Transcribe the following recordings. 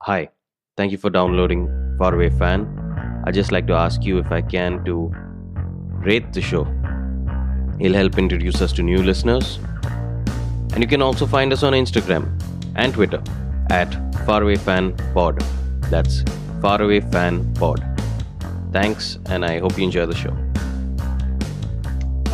Hi, thank you for downloading FarAwayFan. I'd just like to ask you if I can to rate the show. It'll help introduce us to new listeners. And you can also find us on Instagram and Twitter at FarAwayFanPod. That's FarAwayFanPod. Thanks, and I hope you enjoy the show.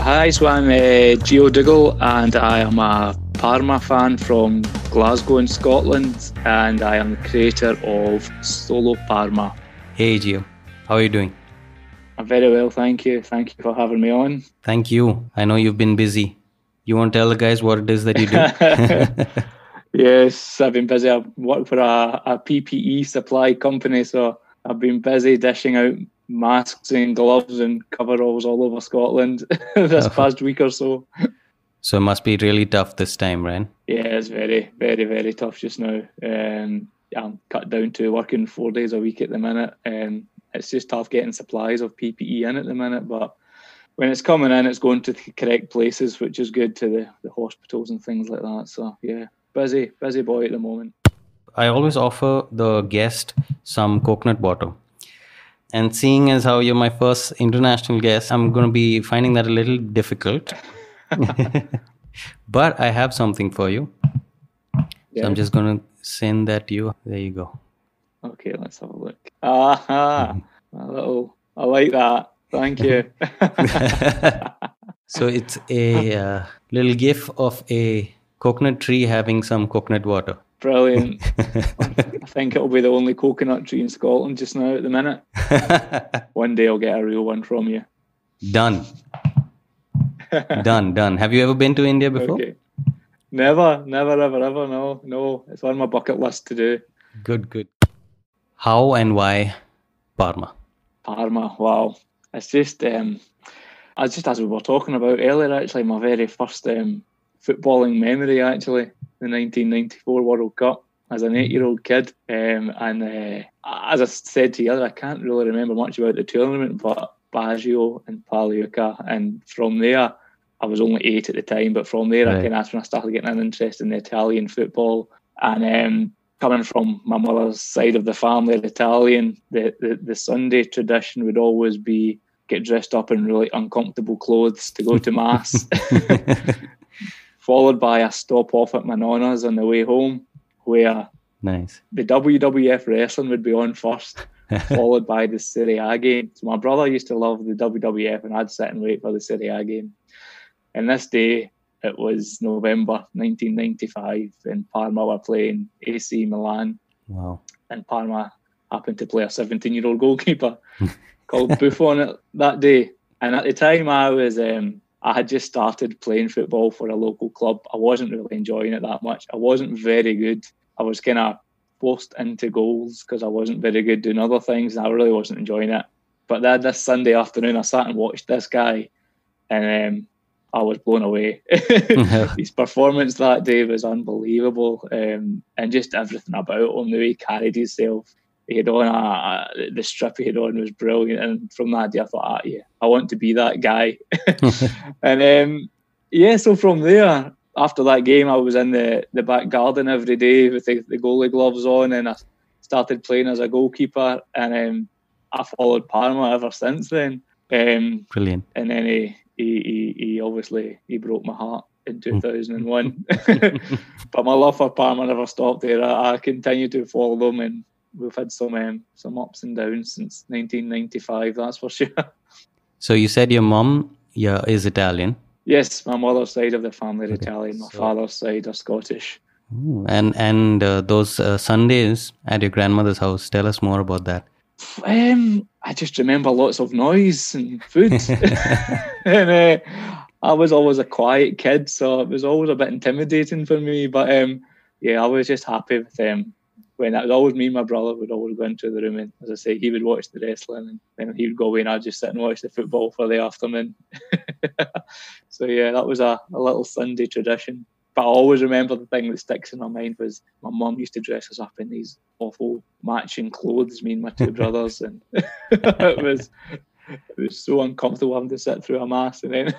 Hi, so I'm Gio Dougall, and I am a Parma fan from Glasgow in Scotland, and I am the creator of Solo Parma. Hey Gio, how are you doing? I'm very well, thank you. Thank you for having me on. Thank you. I know you've been busy. You want to tell the guys what it is that you do? Yes, I've been busy. I work for a PPE supply company, so I've been busy dishing out masks and gloves and coveralls all over Scotland this past week or so. So it must be really tough this time, right? Yeah, it's very, very, very tough just now. I'm cut down to working 4 days a week at the minute. It's just tough getting supplies of PPE in at the minute, but when it's coming in, it's going to the correct places, which is good to the hospitals and things like that. So yeah, busy boy at the moment. I always offer the guest some coconut water. And seeing as how you're my first international guest, I'm going to be finding that a little difficult. But I have something for you. Yeah. So I'm just going to send that to you. There you go. Okay, let's have a look. Aha! I like that. Thank you. So it's a little gif of a coconut tree having some coconut water. Brilliant. I think it'll be the only coconut tree in Scotland just now at the minute. One day I'll get a real one from you. Done. Done. Have you ever been to India before? Okay. Never, ever, no. It's on my bucket list to do. Good. How and why Parma? Parma, wow. It's just, as we were talking about earlier, actually, my very first footballing memory, actually, the 1994 World Cup as an 8-year-old kid. As I said to you earlier, I can't really remember much about the tournament, but Baggio and Pagliuca, and from there, I was only 8 at the time, but from there, Right. that's when I started getting an interest in the Italian football. And coming from my mother's side of the family, Italian, the Sunday tradition would always be get dressed up in really uncomfortable clothes to go to mass, followed by a stop off at my nonna's on the way home, where Nice. the WWF wrestling would be on first, followed by the Serie A game. So my brother used to love the WWF, and I'd sit and wait for the Serie A game. And this day, it was November 1995, and Parma were playing AC Milan. Wow. And Parma happened to play a 17-year-old goalkeeper called Buffon that day. And at the time, I had just started playing football for a local club. I wasn't really enjoying it that much. I wasn't very good. I was kind of forced into goals because I wasn't very good doing other things, and I really wasn't enjoying it. But then this Sunday afternoon, I sat and watched this guy, and I was blown away. His performance that day was unbelievable, and just everything about him, the way he carried himself. He had on the strip he had on was brilliant, and from that day I thought, yeah, I want to be that guy. And so from there, after that game, I was in the back garden every day with the goalie gloves on, and I started playing as a goalkeeper, and I followed Parma ever since then. Brilliant. And then he obviously broke my heart in 2001. But my love for Parma never stopped there. I continued to follow them, and we've had some ups and downs since 1995, that's for sure. So you said your mom is Italian. Yes, my mother's side of the family are Italian. My father's side are Scottish. Ooh, and those Sundays at your grandmother's house, tell us more about that. I just remember lots of noise and food. And I was always a quiet kid, so it was always a bit intimidating for me. But I was just happy with them. When it was always me and my brother would always go into the room, and as I say, he would watch the wrestling, and then he would go away and I'd just sit and watch the football for the afternoon. So that was a little Sunday tradition. But I always remember the thing that sticks in my mind was my mum used to dress us up in these awful matching clothes, me and my two brothers, and it was so uncomfortable having to sit through a mass and then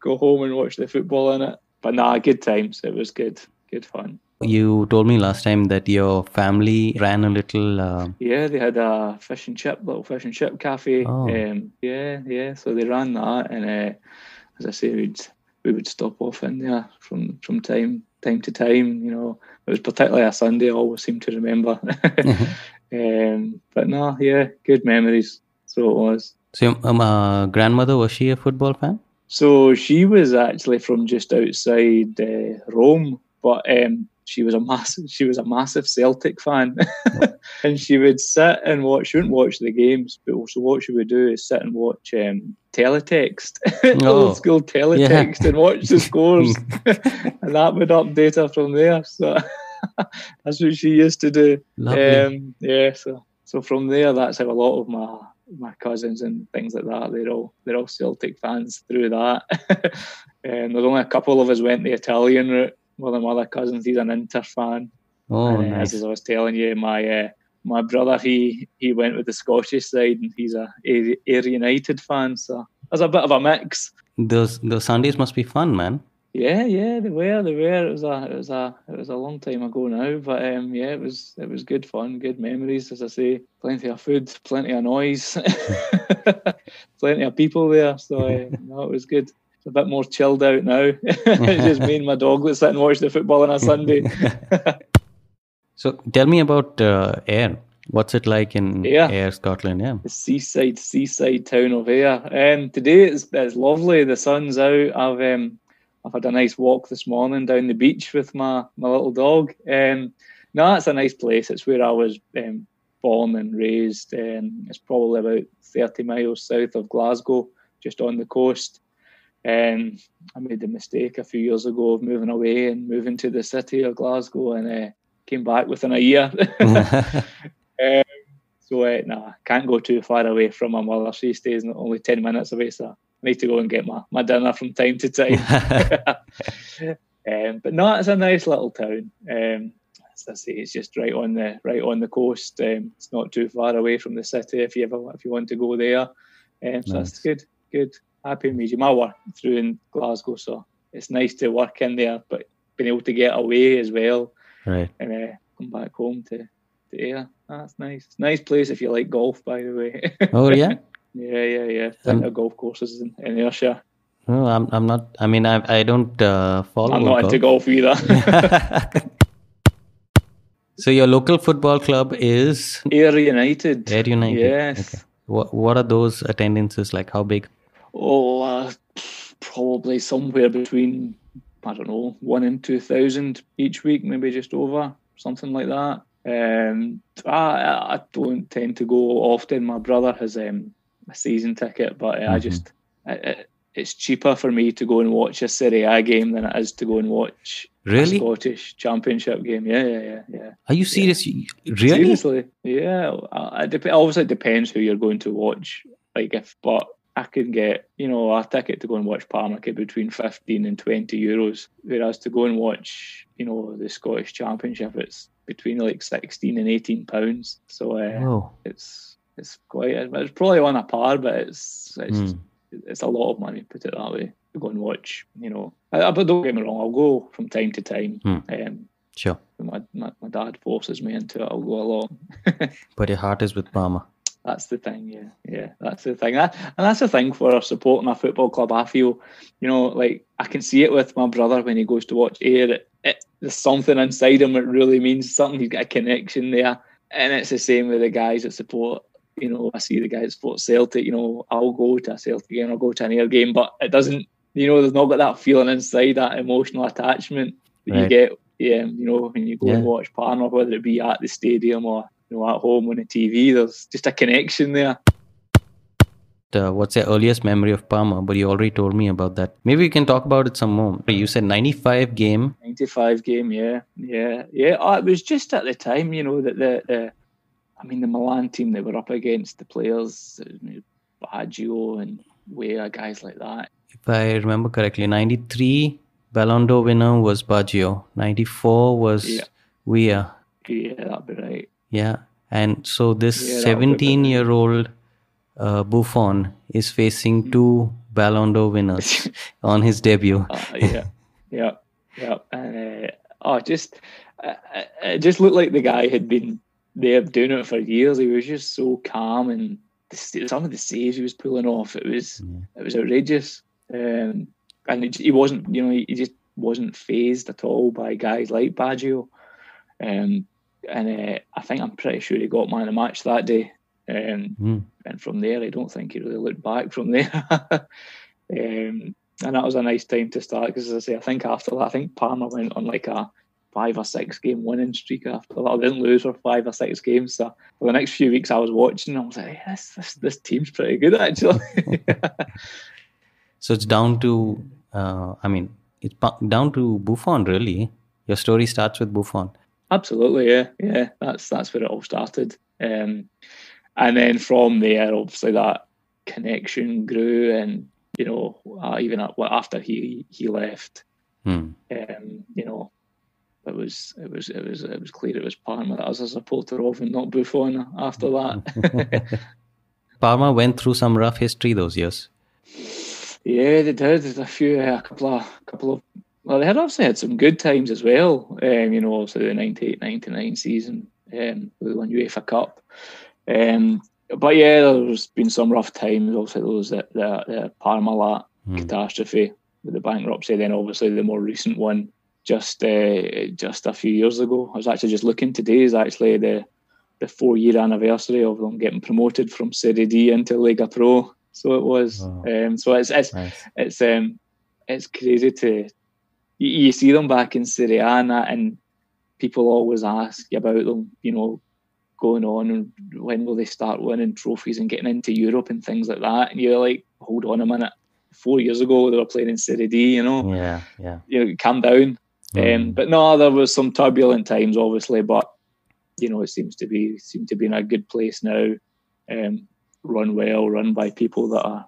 go home and watch the football in it. But good times. It was good fun. You told me last time that your family ran a little. Yeah, they had a little fish and chip cafe. Oh. Yeah. So they ran that, and as I say, we would stop off in there from time to time. It was particularly a Sunday. I always seem to remember. But no, yeah, good memories. So it was. So your grandmother, was she a football fan? So she was actually from just outside Rome, but she was a massive Celtic fan, and she would sit and watch. She wouldn't watch the games, but also what she would do is sit and watch teletext, old school teletext, and watch the scores, and that would update her from there. So that's what she used to do. Yeah, so from there, that's how a lot of my cousins and things like that, they're all Celtic fans through that. There's only a couple of us went the Italian route. One of my other cousins, he's an Inter fan. And, nice. as I was telling you, my brother, he went with the Scottish side, and he's a Ayr United fan. So there's a bit of a mix. Those Sundays must be fun, man. Yeah, they were. It was a long time ago now, but yeah, it was good fun, good memories. As I say, plenty of food, plenty of noise, plenty of people there. So no, it was good. It's a bit more chilled out now. It's just me and my dog that sit and watch the football on a Sunday. So tell me about Ayr. What's it like in Ayr, Scotland? Yeah, the seaside town of Ayr. Today it's lovely. The sun's out. I've had a nice walk this morning down the beach with my little dog. No, it's a nice place. It's where I was born and raised. It's probably about 30 miles south of Glasgow, just on the coast. I made the mistake a few years ago of moving away and moving to the city of Glasgow, and came back within a year. So can't go too far away from my mother. She stays only 10 minutes away, so I need to go and get my dinner from time to time. But no, it's a nice little town. As I say, it's just right on the coast. It's not too far away from the city if you want to go there. So that's good. Happy medium. I work through in Glasgow, so it's nice to work in there, but being able to get away as well, right? And come back home to Ayr. That's nice. Nice place if you like golf, by the way. Oh yeah. Yeah. Plenty of golf courses in Ayrshire. No, I'm not. I mean, I don't follow. I'm not into golf either. So your local football club is Ayr United. Ayr United. Yes. Okay. What are those attendances like? How big? Oh, probably somewhere between, I don't know, 1,000 and 2,000 each week, maybe just over, something like that. I don't tend to go often. My brother has a season ticket, but it's cheaper for me to go and watch a Serie A game than it is to go and watch a Scottish Championship game. Yeah. Are you serious? Yeah. Really? Seriously? Yeah. Obviously, it depends who you're going to watch. But I could get, a ticket to go and watch Parma could be between 15 and 20 euros, whereas to go and watch, the Scottish Championship, it's between 16 and 18 pounds. So it's quite. It's probably on a par, but it's a lot of money. Put it that way, to go and watch. But don't get me wrong, I'll go from time to time. Sure. My dad forces me into it. I'll go along. But your heart is with Parma. That's the thing, yeah. That's the thing. And that's the thing for supporting a football club. I feel, I can see it with my brother when he goes to watch Ayr. There's something inside him that really means something. He's got a connection there. And it's the same with the guys that support, I see the guys that support Celtic, I'll go to a Celtic game, I'll go to an Ayr game, but it doesn't, there's not got that feeling inside, that emotional attachment that you get, when you go and watch Parma, whether it be at the stadium or at home on the TV. There's just a connection there. What's your earliest memory of Parma? But you already told me about that. Maybe we can talk about it some more. You said 95 game. 95 game, yeah. It was just at the time, that the Milan team they were up against, the players, Baggio and Weah, guys like that. If I remember correctly, 93 Ballon d'Or winner was Baggio. 94 was Weah. Yeah, that'd be right. Yeah, and so this 17-year-old Buffon is facing two Ballon d'Or winners on his debut. Yeah. And it just looked like the guy had been there doing it for years. He was just so calm, and some of the saves he was pulling off, it was outrageous. And he wasn't, he just wasn't phased at all by guys like Baggio. And I'm pretty sure he got man of the match that day. And from there, I don't think he really looked back from there. And that was a nice time to start, because, as I say, I think after that, I think Parma went on like a 5 or 6 game winning streak after that. I didn't lose for 5 or 6 games. So for the next few weeks I was watching, I was like, hey, this team's pretty good, actually. So it's down to, it's down to Buffon, really. Your story starts with Buffon. Absolutely, yeah. That's where it all started. And then from there, obviously, that connection grew, and even after he left, it was clear it was Parma that I was a supporter of, and not Buffon after that. Parma went through some rough history those years. Yeah, they did. There's a couple of. Well, they had obviously had some good times as well. Obviously the 98-99 season, we won UEFA Cup. But yeah, there's been some rough times. Obviously, there was the Parmalat catastrophe with the bankruptcy. Then obviously the more recent one, just a few years ago. I was actually just looking today. Is actually the 4-year anniversary of them getting promoted from Serie D into Lega Pro. So it was. Wow. So it's crazy to you see them back in Serie A and people always ask you about them. Going on, and when will they start winning trophies and getting into Europe and things like that? And you're like, hold on a minute. 4 years ago they were playing in Serie D. Yeah. Calm down. But no, there was some turbulent times, obviously. But it seems to be in a good place now. Run well, run by people that are,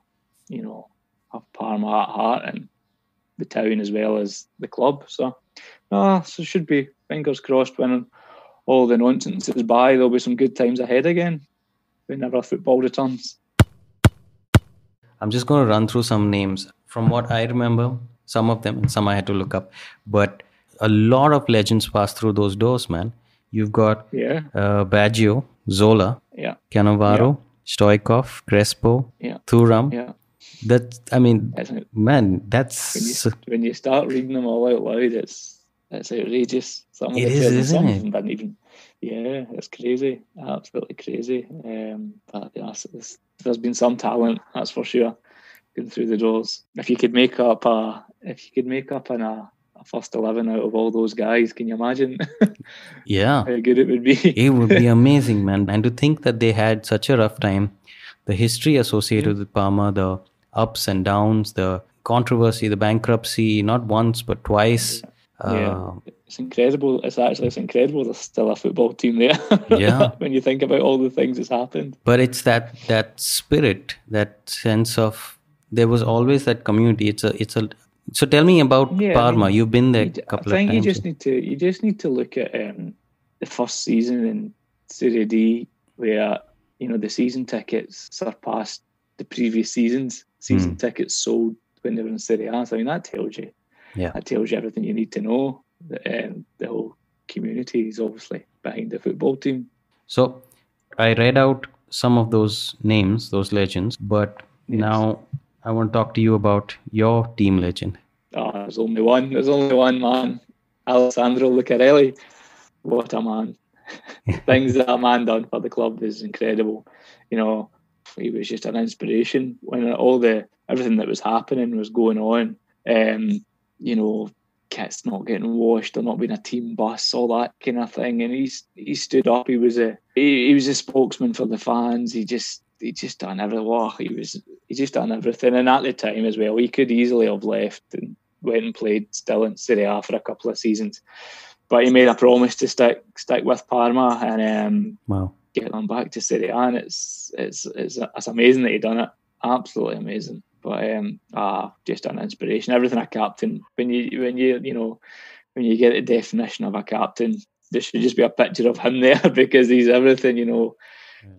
have Parma at heart, and the town as well as the club. So it should be, fingers crossed, when all the nonsense is by, there'll be some good times ahead again whenever football returns. I'm just going to run through some names. From what I remember, some of them, and some I had to look up. But a lot of legends passed through those doors, man. You've got Baggio, Zola, Cannavaro, Stoichkov, Crespo, Thuram. Yeah. That's... When you start reading them all out loud, it's outrageous. Some of it the is, isn't it? didn't even. Yeah, it's crazy, absolutely crazy. But there's been some talent, that's for sure, going through the doors. If you could make up a first 11 out of all those guys, can you imagine? Yeah, how good it would be. It would be amazing, man. And to think that they had such a rough time, the history associated with Parma, the ups and downs, the controversy, the bankruptcy, not once but twice. It's incredible. It's incredible there's still a football team there. Yeah. When you think about all the things that's happened. But it's that spirit, that sense of, there was always that community. So tell me about Parma. You've been there a couple of times. I think you just need to look at the first season in Serie D, where the season tickets surpassed the previous season tickets sold when they were in Serie A. So that tells you. Yeah. That tells you everything you need to know. The whole community is obviously behind the football team. So I read out some of those names, those legends, but now I want to talk to you about your team legend. There's only one. There's only one man. Alessandro Lucarelli. What a man. Things that man done for the club is incredible. He was just an inspiration when everything that was happening was going on. Kits not getting washed, or not being a team bus, all that kind of thing. And he stood up. He was a spokesman for the fans. He just done everything. He just done everything. And at the time as well, he could easily have left and went and played still in Serie A for a couple of seasons. But he made a promise to stick with Parma and get them back to Serie A. And it's amazing that he done it. Absolutely amazing. But just an inspiration. Everything a captain. When you get the definition of a captain, there should just be a picture of him there, because he's everything.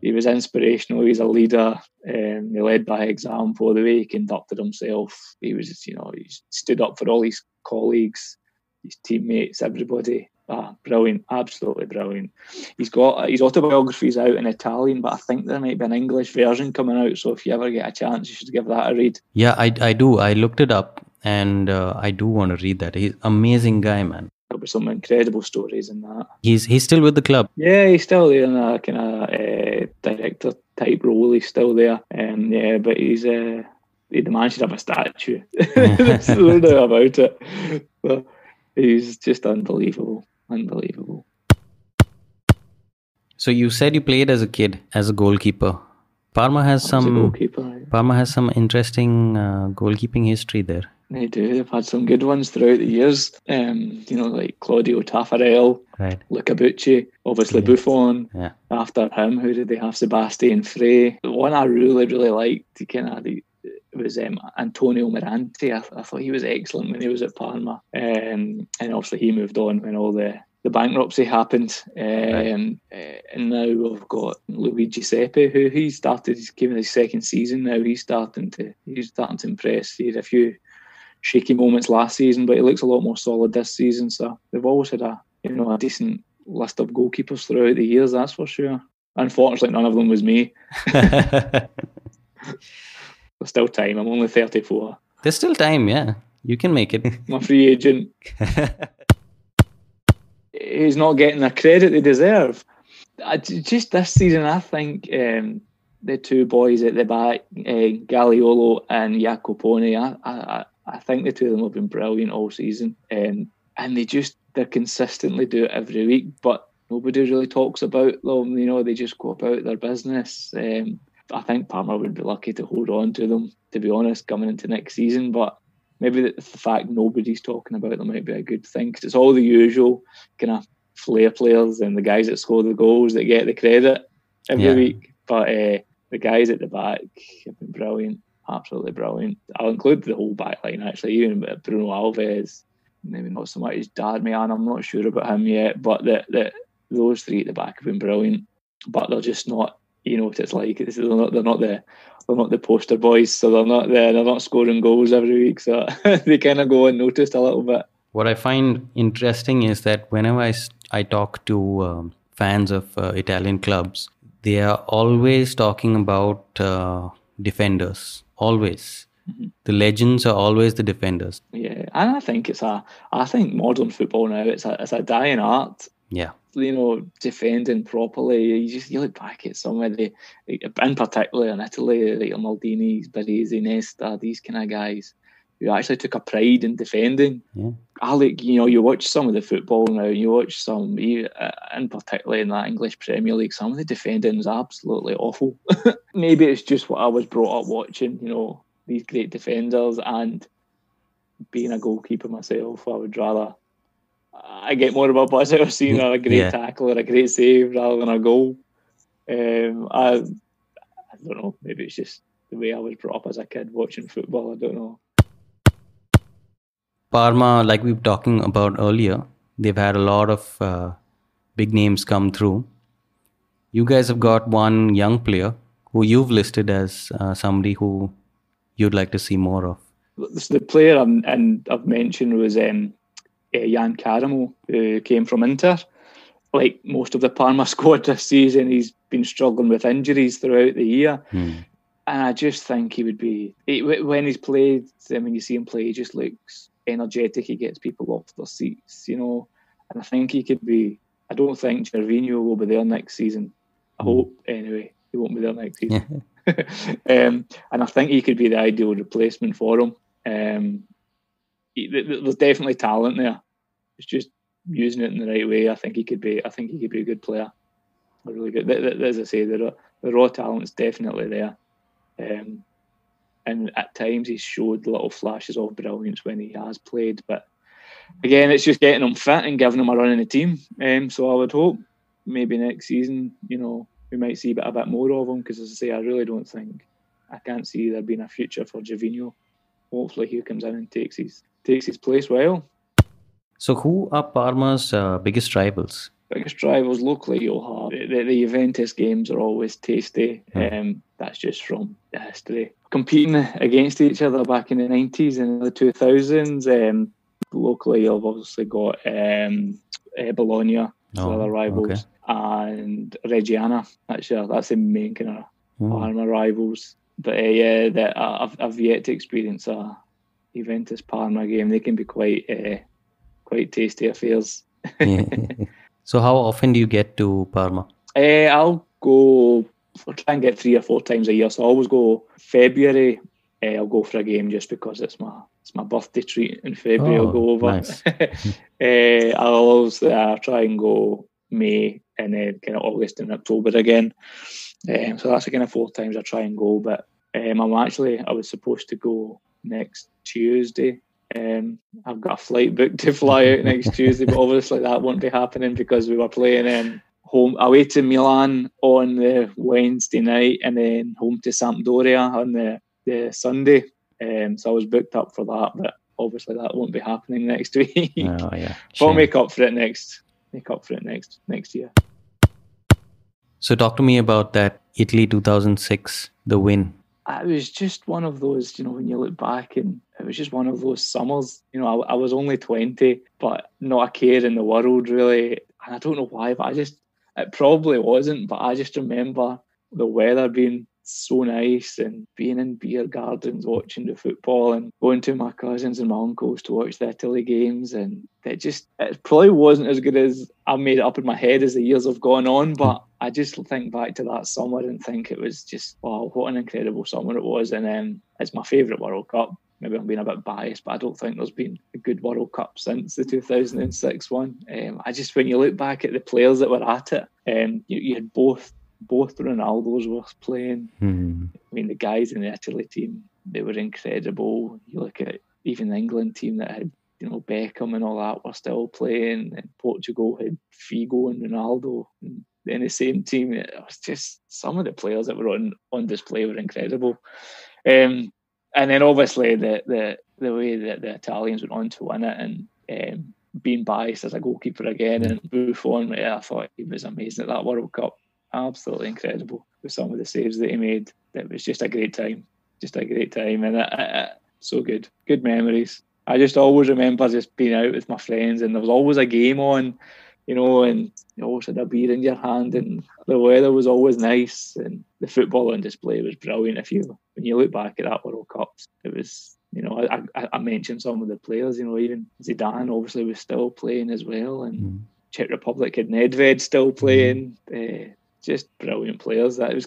He was inspirational. He's a leader. He led by example. The way he conducted himself, he was he stood up for all his colleagues, his teammates, everybody. Brilliant, absolutely brilliant. He's got his autobiographies out in Italian, but I think there might be an English version coming out. So if you ever get a chance, you should give that a read. Yeah, I do. I looked it up, and I do want to read that. He's an amazing guy, man. There'll be some incredible stories in that. He's still with the club. Yeah, he's still there in a kind of director type role. He's still there. Yeah, but he's the man should have a statue. That's no doubt about it. But he's just unbelievable. Unbelievable. So you said you played as a kid as a goalkeeper. Parma has some interesting goalkeeping history there. They do. They've had some good ones throughout the years. Like Claudio Taffarel, right. Luca Bucci, obviously Buffon. Yeah. After him, who did they have? Sebastian Frey. The one I really, really liked, was Antonio Miranti. I thought he was excellent when he was at Parma. And obviously he moved on when all the bankruptcy happened. And now we've got Luigi Seppi, who he's given his second season now. He's starting to impress. He had a few shaky moments last season, but he looks a lot more solid this season. So they've always had a decent list of goalkeepers throughout the years, that's for sure. Unfortunately, none of them was me. There's still time. I'm only 34. There's still time, yeah. You can make it. I'm a free agent. He's not getting the credit they deserve. Just this season, I think the two boys at the back, Galliolo and Jacopone, I think the two of them have been brilliant all season. And they consistently do it every week, but nobody really talks about them. They just go about their business. I think Parma would be lucky to hold on to them, to be honest, coming into next season. But maybe the fact nobody's talking about them might be a good thing, because it's all the usual kind of flair players and the guys that score the goals that get the credit every week. But the guys at the back have been brilliant, absolutely brilliant. I'll include the whole back line, actually, even Bruno Alves, maybe not so much as Darmian, I'm not sure about him yet, but those three at the back have been brilliant. But they're just not, what it's like. They're not the poster boys, so they're not scoring goals every week, so they kind of go unnoticed a little bit. What I find interesting is that whenever I talk to fans of Italian clubs, they are always talking about defenders. Always. Mm-hmm. The legends are always the defenders. Yeah, and I think modern football now, it's a dying art. Yeah. Defending properly. You look back at some of in particular in Italy, like Maldini, Baresi, Nesta, these kind of guys who actually took a pride in defending. Yeah. You watch some of the football now, you watch some, in particular in that English Premier League, some of the defending is absolutely awful. Maybe it's just what I was brought up watching, these great defenders, and being a goalkeeper myself, I would rather I get more of a buzz out of seeing a great tackle or a great save rather than a goal. I don't know, maybe it's just the way I was brought up as a kid watching football, I don't know. Parma, like we were talking about earlier, they've had a lot of big names come through. You guys have got one young player who you've listed as somebody who you'd like to see more of. The player I've mentioned was Jan Caramo, who came from Inter. Like most of the Parma squad this season, he's been struggling with injuries throughout the year. And I just think he would be... when he's played, when you see him play, he just looks energetic. He gets people off their seats, And I think he could be... I don't think Gervinho will be there next season. I hope, anyway. He won't be there next season. And I think he could be the ideal replacement for him. There's definitely talent there. It's just using it in the right way. I think he could be a good player. Really good. As I say, the raw talent is definitely there. And at times he's showed little flashes of brilliance when he has played. But again, it's just getting him fit and giving him a run in the team. So I would hope maybe next season, we might see a bit more of him, because as I say, I can't see there being a future for Gervinho. Hopefully he comes in and takes his place well. So who are Parma's biggest rivals? Biggest rivals locally, you'll have the Juventus games are always tasty. That's just from the history. Competing against each other back in the 90s and the 2000s. Locally, you've obviously got Bologna, the other rivals, okay. and Reggiana. That's the main kind of Parma rivals. But I've yet to experience a Juventus Parma game. They can be quite tasty affairs. So how often do you get to Parma? I'll go. I'll try and get 3 or 4 times a year. So I always go February. I'll go for a game just because it's my birthday treat in February. I'll go over. Nice. I'll always try and go May and then kind of August and October again. So that's the kind of 4 times I try and go. But I was supposed to go next Tuesday. I've got a flight booked to fly out next Tuesday, but obviously that won't be happening because we were playing home away to Milan on the Wednesday night and then home to Sampdoria on the Sunday. So I was booked up for that, but obviously that won't be happening next week. Oh yeah. But I'll make up for it next year. So talk to me about that Italy 2006, the win. It was just one of those, when you look back, and it was just one of those summers. I was only 20, but not a care in the world really. And I don't know why, but it probably wasn't, but I just remember the weather being so nice and being in beer gardens watching the football and going to my cousins and my uncles to watch the Italy games, and it probably wasn't as good as I made it up in my head as the years have gone on, but I just think back to that summer and think it was just, wow, what an incredible summer it was. And it's my favourite World Cup. Maybe I'm being a bit biased, but I don't think there's been a good World Cup since the 2006 one. When you look back at the players that were at it, you had both Ronaldos were playing. I mean, the guys in the Italy team, they were incredible. You look at even the England team that had, Beckham and all that were still playing. And Portugal had Figo and Ronaldo in the same team. It was just some of the players that were on display were incredible. And then obviously the way that the Italians went on to win it, and being biased as a goalkeeper again, and Buffon, I thought he was amazing at that World Cup. Absolutely incredible with some of the saves that he made. It was just a great time. And so good memories. I just always remember just being out with my friends, and there was always a game on, and you always had a beer in your hand, and the weather was always nice, and the football on display was brilliant. When you look back at that World Cup, it was, I mentioned some of the players, even Zidane obviously was still playing as well, and Czech Republic had Nedved still playing. Just brilliant players. It was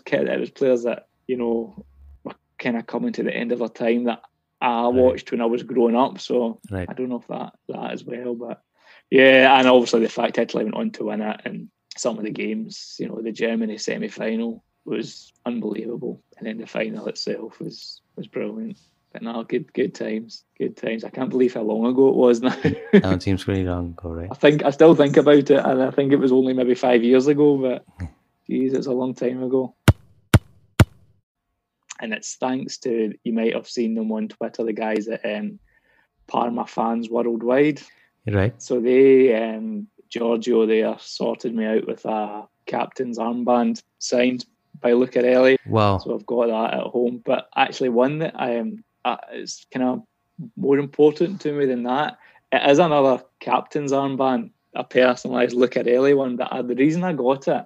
players that, were kind of coming to the end of their time that I watched when I was growing up. So I don't know if that as well. But yeah, and obviously the fact Italy went on to win it, and some of the games, the Germany semi-final was unbelievable. And then the final itself was brilliant. But no, good times. I can't believe how long ago it was now. Now it seems pretty long ago, right? I still think about it, and I think it was only maybe 5 years ago, but geez, it's a long time ago. And it's thanks to, you might have seen them on Twitter, the guys at Parma Fans Worldwide. Right. So they, Giorgio there, sorted me out with a captain's armband signed by Lucarelli. Wow. So I've got that at home. But actually one that is kind of more important to me than that, it is another captain's armband, a personalised Lucarelli one. But the reason I got it,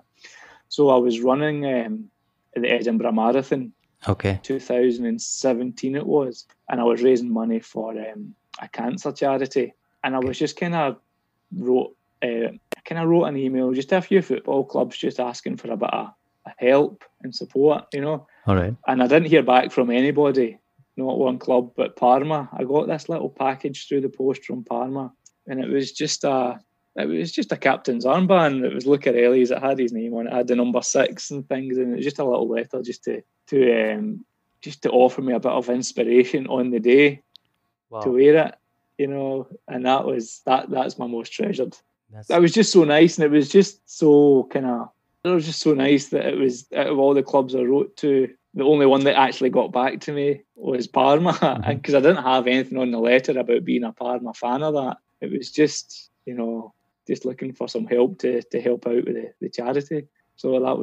so I was running the Edinburgh Marathon. Okay. 2017 it was, and I was raising money for a cancer charity, and I was just kind of wrote an email just to a few football clubs, just asking for a bit of help and support, All right. And I didn't hear back from anybody, not one club, but Parma. I got this little package through the post from Parma, and it was just a captain's armband. It was Lucarelli's. It had his name on it. It had the number 6 and things, and it was just a little letter just to offer me a bit of inspiration on the day to wear it, And that's my most treasured. That was just so nice, and it was just so it was just so nice that it was, out of all the clubs I wrote to, the only one that actually got back to me was Parma, because I didn't have anything on the letter about being a Parma fan or that. It was just, just looking for some help to help out with the charity. So that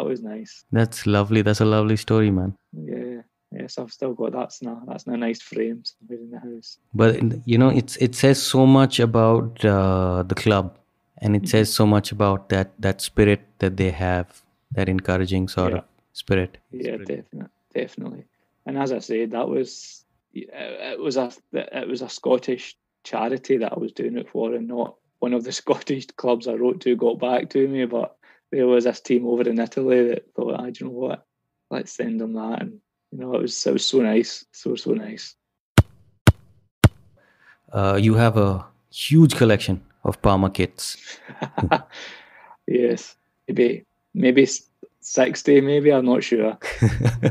was nice. That's lovely. That's a lovely story, man. Yeah. Yes, I've still got that's in a nice frame somewhere in the house. But it says so much about the club And it says so much about that spirit that they have, that encouraging sort of spirit. Yeah, definitely. And as I said, that was it was a Scottish charity that I was doing it for, and not one of the Scottish clubs I wrote to got back to me. But there was this team over in Italy that thought, do you know what? Let's send them that, and it was so nice, so nice. You have a huge collection of Parma kits. Yes, maybe 60, maybe, I'm not sure.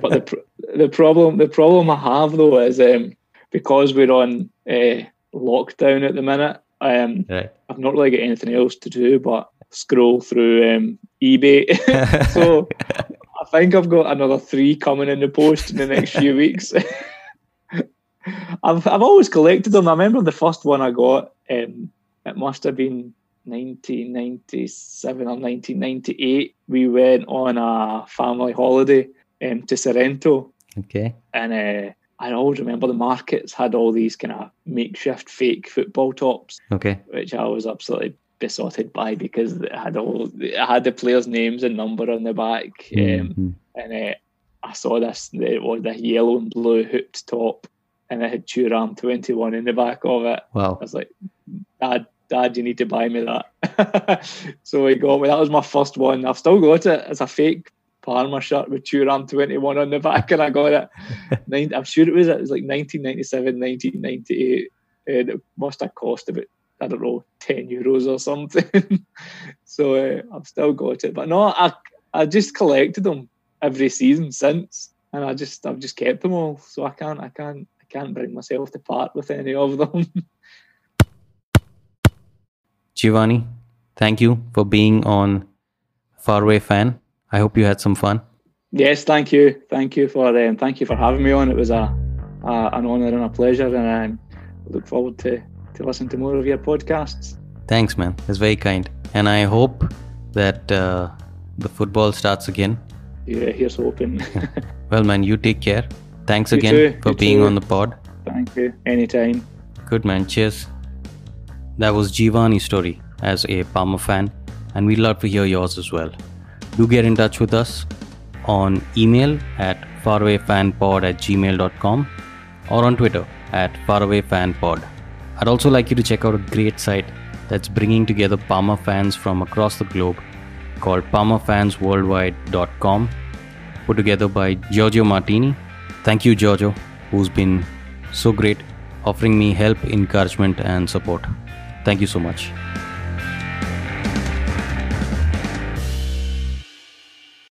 But the problem I have though is because we're on lockdown at the minute. Right. I've not really got anything else to do but scroll through eBay. So I think I've got another 3 coming in the post in the next few weeks. I've always collected them. I remember the first one I got. It must have been 1997 or 1998. We went on a family holiday to Sorrento. Okay. And I always remember the markets had all these kind of makeshift fake football tops. Okay. Which I was absolutely besotted by because it had the players' names and number on the back. And I saw this. It was the yellow and blue hooped top, and it had Thuram 21 in the back of it. Wow. I was like, Dad, you need to buy me that. So he got me. That was my first one. I've still got it. It's a fake Parma shirt with Thuram 21 on the back, and I got it. I'm sure it was like 1997, 1998. And it must have cost about, I don't know, €10 or something. So I've still got it. But no, I just collected them every season since, and I've just kept them all. So I can't bring myself to part with any of them. Giovanni, thank you for being on FarAwayFan. I hope you had some fun. Yes, thank you for having me on. It was an honour and a pleasure, and I look forward to listen to more of your podcasts. Thanks, man. That's very kind. And I hope that the football starts again. Yeah, here's hoping. Well, man, you take care. Thanks You again too, for you being too. on the pod. Thank you. Anytime. Good, man. Cheers. That was Giovanni's story as a Parma fan, and we'd love to hear yours as well. Do get in touch with us on email at farawayfanpod@gmail.com or on Twitter at farawayfanpod. I'd also like you to check out a great site that's bringing together Parma fans from across the globe called parmafansworldwide.com, put together by Giorgio Martini. Thank you, Giorgio, who's been so great offering me help, encouragement, and support. Thank you so much.